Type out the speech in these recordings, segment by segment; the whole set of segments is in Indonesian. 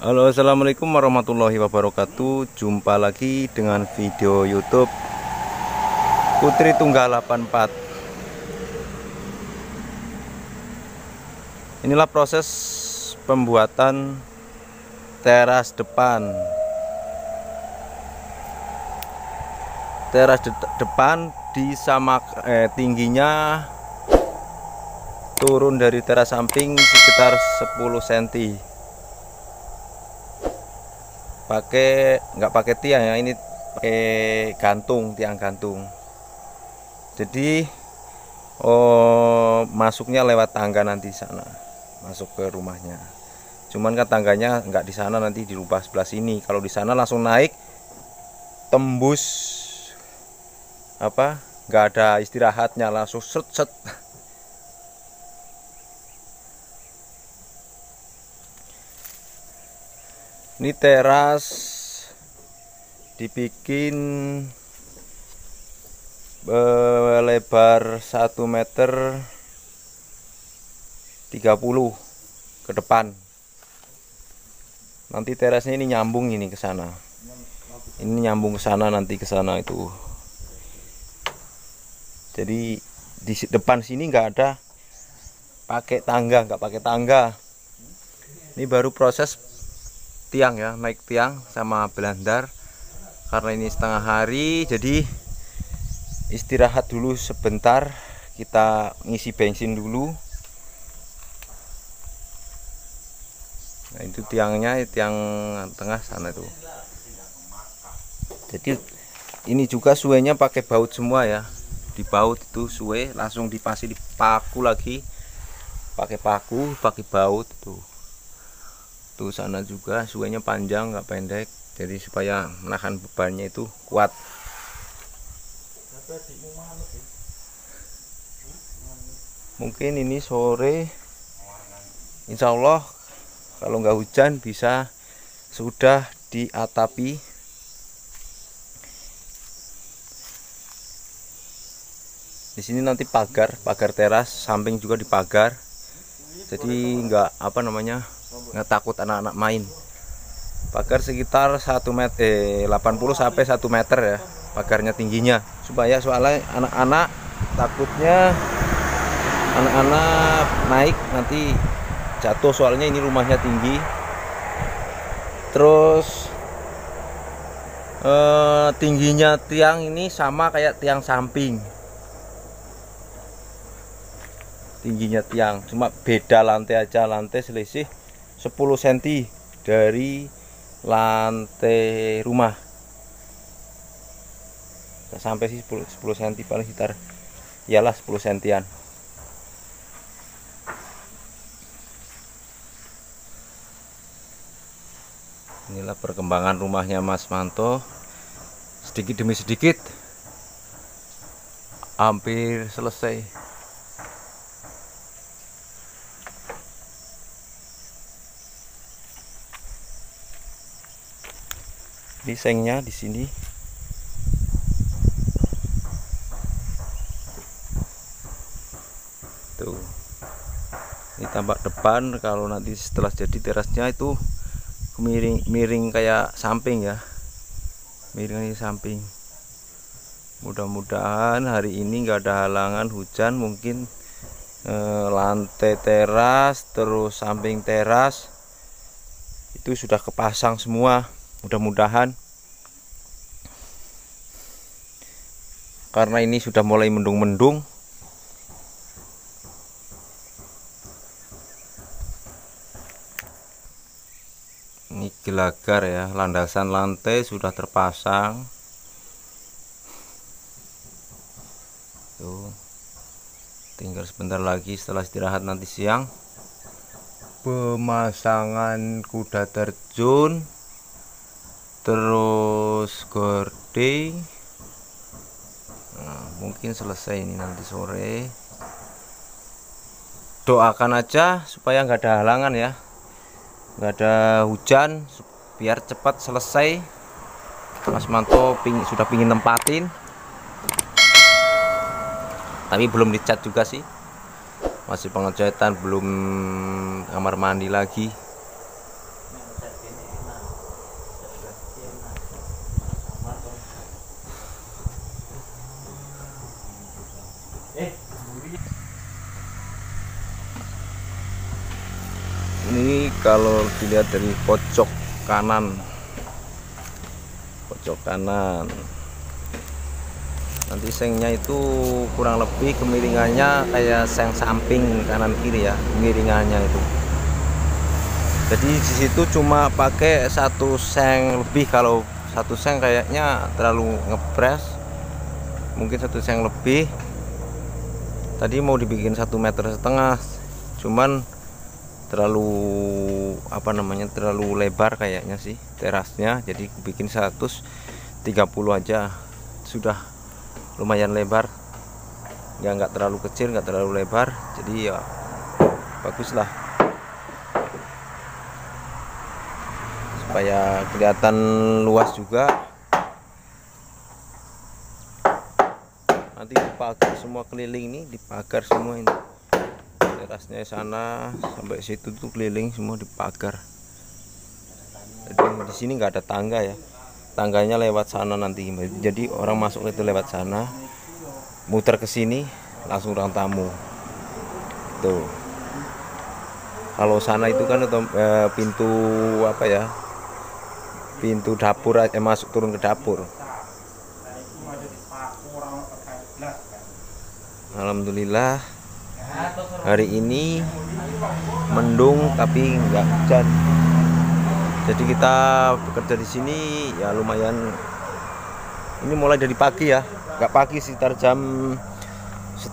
Halo, assalamualaikum warahmatullahi wabarakatuh. Jumpa lagi dengan video YouTube Putri Tunggal 84. Inilah proses pembuatan teras depan. Teras depan tingginya turun dari teras samping sekitar 10 cm. Nggak pakai tiang ya, ini pakai tiang gantung. Jadi masuknya lewat tangga nanti sana, masuk ke rumahnya. Cuman kan tangganya nggak di sana, nanti dirubah sebelah sini. Kalau di sana langsung naik tembus nggak ada istirahatnya, langsung set. Ini teras dibikin lebar 1,30 meter ke depan. Nanti terasnya ini nyambung ini ke sana. Ini nyambung ke sana, nanti ke sana itu. Jadi di depan sini nggak ada pakai tangga. Ini baru proses tiang ya, naik tiang sama belandar. Karena ini setengah hari, jadi istirahat dulu sebentar, kita ngisi bensin dulu. Nah, itu tiangnya, tiang tengah sana tuh. Jadi ini juga suenya pakai baut semua ya. Di baut itu suwe langsung dipasang, dipaku lagi pakai paku, pakai baut tuh. Tuh sana juga suenya panjang nggak pendek, jadi supaya menahan bebannya itu kuat. Mungkin ini sore insya Allah kalau nggak hujan bisa sudah diatapi. Di sini nanti pagar teras samping juga dipagar, jadi nggak nggak takut anak-anak main. Pagar sekitar 1 meter 80 sampai 1 meter ya pagarnya tingginya, soalnya anak-anak takutnya anak-anak naik nanti jatuh, soalnya ini rumahnya tinggi. Terus tingginya tiang ini sama kayak tiang samping, tingginya tiang, cuma beda lantai aja, lantai selisih 10 cm dari lantai rumah. Nggak sampai sih 10 cm, paling sekitar iyalah 10 cm-an. Inilah perkembangan rumahnya Mas Manto, sedikit demi sedikit hampir selesai. Ini sengnya di sini. Tuh. Ini tampak depan, kalau nanti setelah jadi terasnya itu miring kayak samping ya. Miring samping. Mudah-mudahan hari ini nggak ada halangan hujan, mungkin lantai teras terus samping teras itu sudah kepasang semua. Mudah-mudahan, karena ini sudah mulai mendung-mendung. Ini gelagar ya, landasan lantai sudah terpasang. Tuh, tinggal sebentar lagi setelah istirahat nanti siang. Pemasangan kuda terjun, terus gording. Nah, mungkin selesai ini nanti sore. Doakan aja supaya nggak ada halangan ya, nggak ada hujan, biar cepat selesai. Mas Manto sudah pingin nempatin, tapi belum dicat juga sih, masih pengecatan, belum kamar mandi lagi. Ini kalau dilihat dari pojok kanan, nanti sengnya itu kurang lebih kemiringannya kayak seng samping kanan kiri ya, miringannya itu. Jadi di situ cuma pakai satu seng lebih. Kalau satu seng kayaknya terlalu ngepres, mungkin satu seng lebih. Tadi mau dibikin 1,5 meter, cuman terlalu terlalu lebar kayaknya sih terasnya, jadi bikin 130 aja, sudah lumayan lebar ya, nggak terlalu kecil nggak terlalu lebar, jadi ya bagus lah supaya kelihatan luas juga. Nanti dipagar semua keliling, nih dipagar semua ini terasnya sana sampai situ tuh keliling semua dipagar. Jadi di sini nggak ada tangga ya, tangganya lewat sana nanti. Jadi orang masuk itu lewat sana, muter ke sini langsung ruang tamu. Tuh. Kalau sana itu kan pintu pintu dapur aja, masuk turun ke dapur. Alhamdulillah hari ini mendung tapi nggak hujan, jadi kita bekerja di sini ya lumayan. Ini mulai dari pagi ya, nggak pagi, sekitar jam 10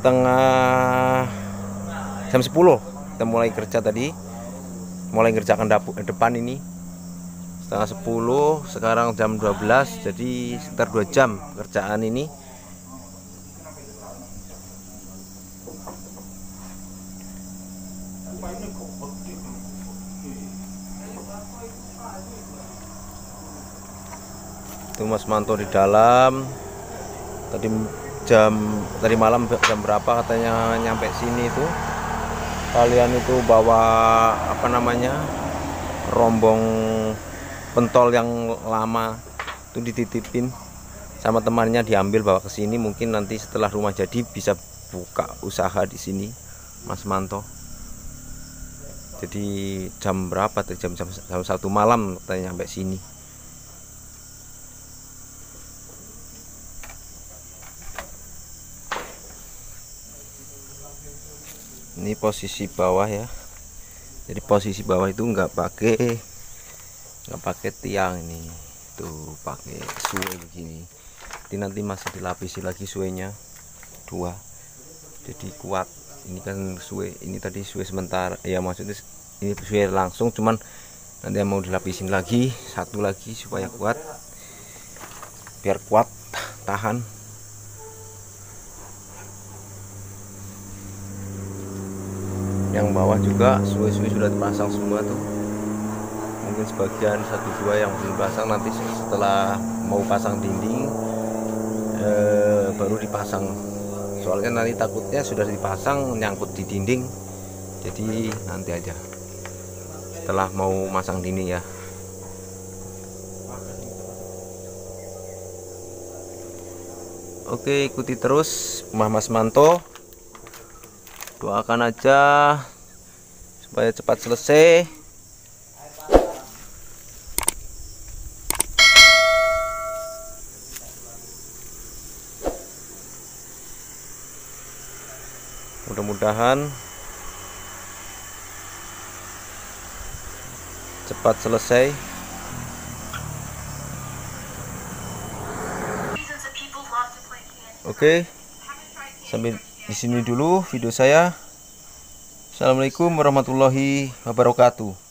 kita mulai kerja tadi, mulai ngerjakan dapur depan ini 10:30, sekarang jam 12, jadi sekitar 2 jam kerjaan ini. Itu Mas Manto di dalam. Tadi malam jam berapa katanya nyampe sini itu. Kalian itu bawa rombong pentol yang lama itu dititipin sama temannya, diambil bawa ke sini. Mungkin nanti setelah rumah jadi bisa buka usaha di sini Mas Manto. Jadi jam berapa tuh, jam 1 malam katanya nyampe sini. Ini posisi bawah ya, jadi posisi bawah itu nggak pakai tiang, ini tuh pakai suwe begini. Jadi nanti masih dilapisi lagi suenya 2, jadi kuat. Ini kan suwe, ini tadi suwe sementara ya, maksudnya ini suwe langsung, cuman nanti mau dilapisin lagi 1 lagi supaya kuat, biar kuat tahan. Yang bawah juga suwe-suwe sudah dipasang semua tuh, mungkin sebagian 1-2 yang belum pasang, nanti setelah mau pasang dinding baru dipasang. Soalnya nanti takutnya sudah dipasang nyangkut di dinding, jadi nanti aja setelah mau masang dinding ya. Oke, ikuti terus Mas Manto, doakan aja supaya cepat selesai. Mudah-mudahan cepat selesai. Oke, sampai di sini dulu video saya. Assalamualaikum warahmatullahi wabarakatuh.